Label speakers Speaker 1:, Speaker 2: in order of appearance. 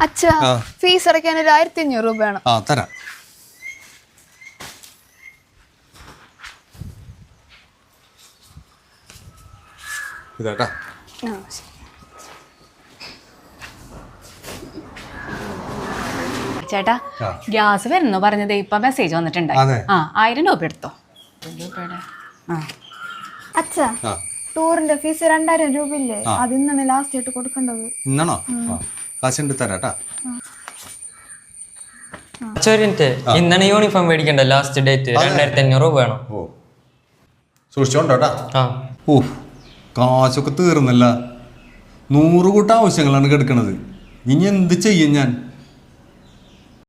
Speaker 1: അച്ഛാ ഫീസ് അടയ്ക്കാൻ 1500 രൂപ വേണം.
Speaker 2: തരാം. ഇതാട്ടാ.
Speaker 3: ചേട്ടാ ഗ്യാസ് വരുന്നു പറഞ്ഞത് ഇപ്പൊ മെസ്സേജ് വന്നിട്ടുണ്ട്. 1000 രൂപ എടുത്തോ.
Speaker 1: അച്ഛാ ടൂറിന്റെ ഫീസ് 2000 രൂപ ഇല്ലേ? അത് ഇന്നാണ് ലാസ്റ്റ് ആയിട്ട് കൊടുക്കേണ്ടത്.
Speaker 2: ഇന്നാണോ? കാശുണ്ട് തരാട്ടാ.
Speaker 4: ഇന്നാണ് യൂണിഫോം മേടിക്കണ്ട ലാസ്റ്റ് ഡേറ്റ്. 2500 രൂപ വേണം.
Speaker 2: സൂക്ഷിച്ചോണ്ടോട്ടാ. കാശൊക്കെ തീർന്നല്ല. 100 കൂട്ടം ആവശ്യങ്ങളാണ് കിടക്കണത്. ഇനി എന്ത് ചെയ്യും ഞാൻ?